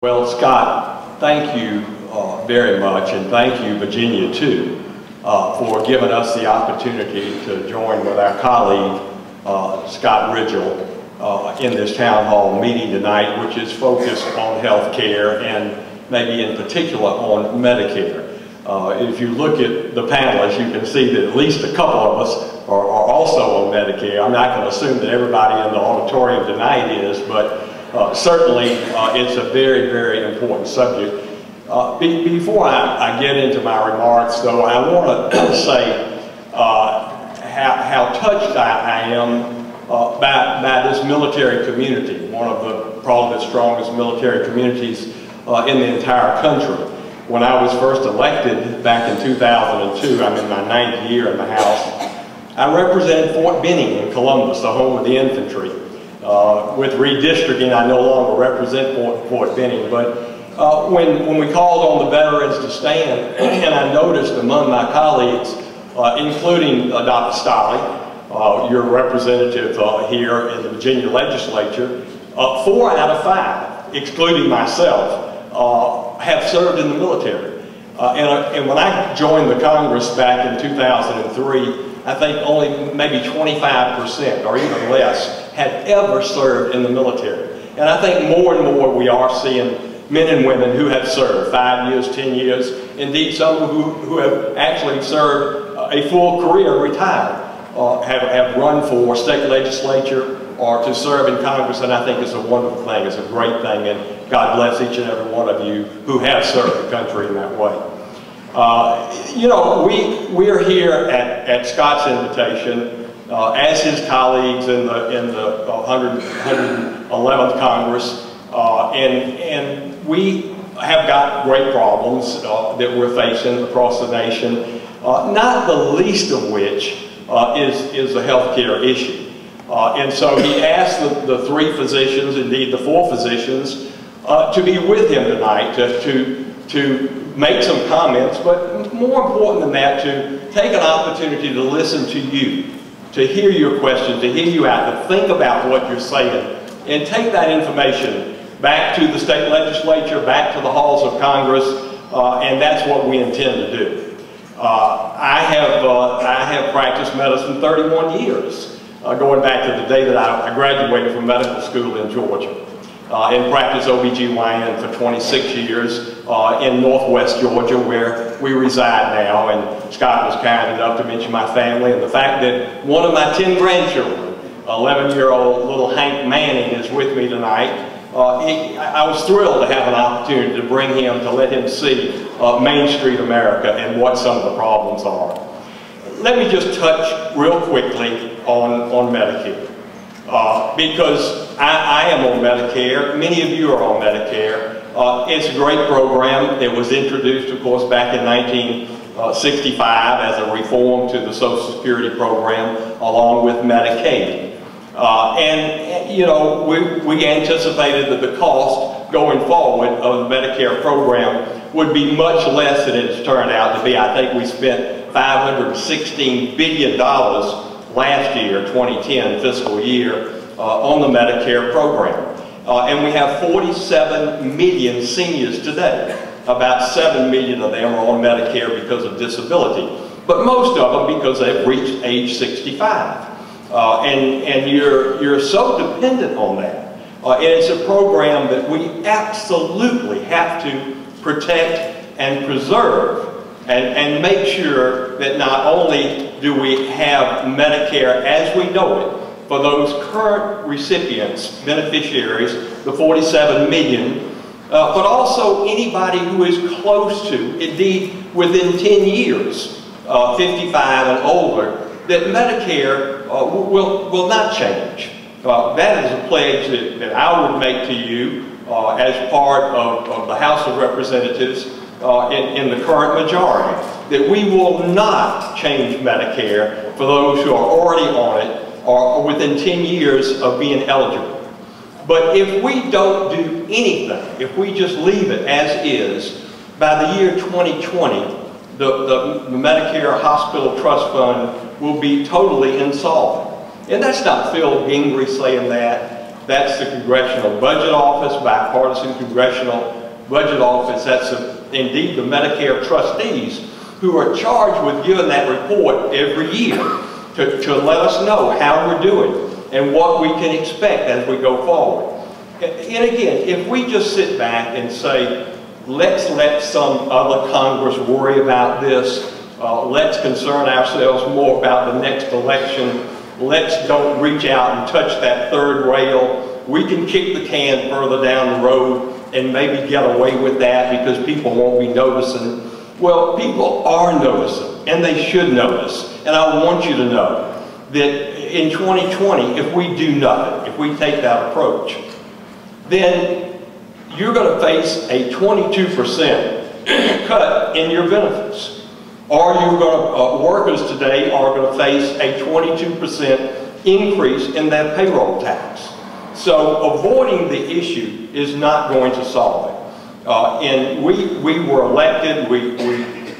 Well, Scott, thank you very much, and thank you, Virginia, too, for giving us the opportunity to join with our colleague, Scott Rigell, in this town hall meeting tonight, which is focused on health care and maybe in particular on Medicare. If you look at the panelists, you can see that at least a couple of us are also on Medicare. I'm not going to assume that everybody in the auditorium tonight is, but certainly it's a very, very important subject. Before I get into my remarks, though, I want to say how touched I am by this military community, one of the probably the strongest military communities in the entire country. When I was first elected back in 2002, I'm in my 9th year in the House, I represented Fort Benning in Columbus, the home of the infantry. With redistricting, I no longer represent Fort Benning, but when we called on the veterans to stand, and I noticed among my colleagues, including Dr. Stolley, your representative here in the Virginia legislature, 4 out of 5, excluding myself, have served in the military. And when I joined the Congress back in 2003, I think only maybe 25% or even less had ever served in the military. And I think more and more we are seeing men and women who have served 5 years, 10 years, indeed some who have actually served a full career, retired, have run for state legislature or to serve in Congress, and I think it's a wonderful thing, it's a great thing, and God bless each and every one of you who have served the country in that way. You know, we are here at Scott's invitation, as his colleagues in the 111th Congress, and we have got great problems that we're facing across the nation, not the least of which is the health care issue. And so he asked the 3 physicians, indeed the 4 physicians, to be with him tonight to make some comments, but more important than that, to take an opportunity to listen to you, to hear your questions, to hear you out, to think about what you're saying, and take that information back to the state legislature, back to the halls of Congress, and that's what we intend to do. I have practiced medicine 31 years, going back to the day that I graduated from medical school in Georgia. And practiced OBGYN for 26 years in northwest Georgia, where we reside now. And Scott was kind enough to mention my family and the fact that one of my 10 grandchildren, 11-year-old little Hank Manning, is with me tonight. I was thrilled to have an opportunity to bring him, to let him see Main Street America and what some of the problems are. Let me just touch real quickly on Medicare. Because I am on Medicare, many of you are on Medicare. It's a great program. It was introduced, of course, back in 1965 as a reform to the Social Security program, along with Medicaid. And you know, we anticipated that the cost going forward of the Medicare program would be much less than it's turned out to be. I think we spent $516 billion last year, 2010 fiscal year, on the Medicare program. And we have 47 million seniors today. About 7 million of them are on Medicare because of disability, but most of them because they've reached age 65. And you're so dependent on that. And it's a program that we absolutely have to protect and preserve and make sure that not only do we have Medicare as we know it for those current recipients, beneficiaries, the 47 million, but also anybody who is close to, indeed within 10 years, 55 and older, that Medicare will not change. That is a pledge that I would make to you as part of the House of Representatives in the current majority, that we will not change Medicare for those who are already on it or within 10 years of being eligible. But if we don't do anything, if we just leave it as is, by the year 2020, the Medicare Hospital Trust Fund will be totally insolvent. And that's not Phil Gingery saying that. That's the Congressional Budget Office, bipartisan Congressional Budget Office. That's indeed the Medicare trustees who are charged with giving that report every year to let us know how we're doing and what we can expect as we go forward. And again, if we just sit back and say, let's let some other Congress worry about this, let's concern ourselves more about the next election, let's don't reach out and touch that third rail, we can kick the can further down the road and maybe get away with that because people won't be noticing. Well, people are noticing, and they should notice. And I want you to know that in 2020, if we do nothing, if we take that approach, then you're going to face a 22% cut in your benefits. Or you're going to, workers today are going to face a 22% increase in their payroll tax. So avoiding the issue is not going to solve it. And we were elected, we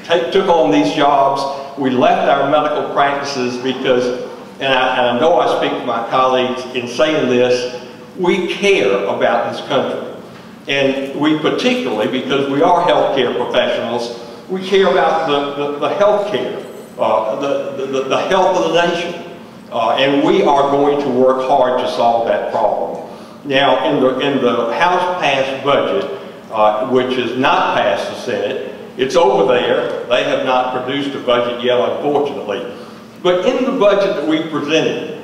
took on these jobs, we left our medical practices because, and I know I speak to my colleagues in saying this, we care about this country. And we particularly, because we are healthcare professionals, we care about the healthcare, the health of the nation. And we are going to work hard to solve that problem. Now, in the House-passed budget, which is not passed the Senate, it's over there. They have not produced a budget yet, unfortunately. But in the budget that we presented,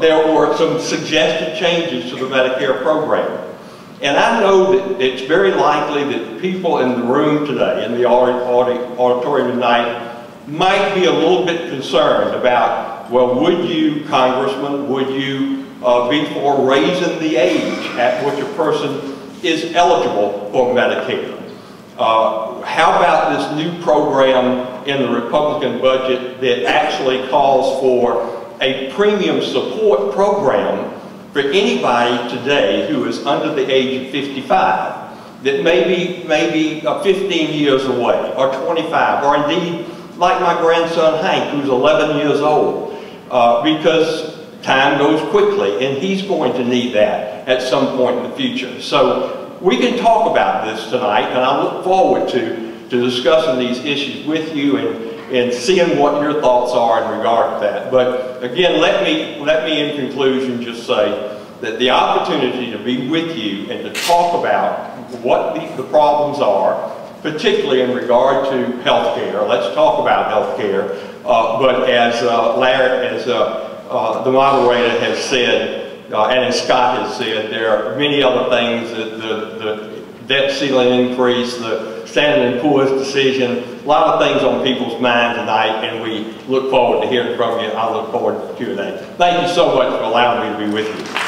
there were some suggested changes to the Medicare program. And I know that it's very likely that people in the room today, in the auditorium tonight, might be a little bit concerned about, well, would you, Congressman, would you be for raising the age at which a person is eligible for Medicare? How about this new program in the Republican budget that actually calls for a premium support program for anybody today who is under the age of 55, that maybe 15 years away, or 25, or indeed like my grandson Hank, who's 11 years old, because time goes quickly and he's going to need that at some point in the future. So we can talk about this tonight, and I look forward to discussing these issues with you and seeing what your thoughts are in regard to that. But again, let me in conclusion just say that the opportunity to be with you and to talk about what the problems are, particularly in regard to health care. Let's talk about health care. But as Larry, as the moderator has said, and as Scott has said, there are many other things, the debt ceiling increase, the Standard & Poor's decision, a lot of things on people's minds tonight, and we look forward to hearing from you. I look forward to Q&A. Thank you so much for allowing me to be with you.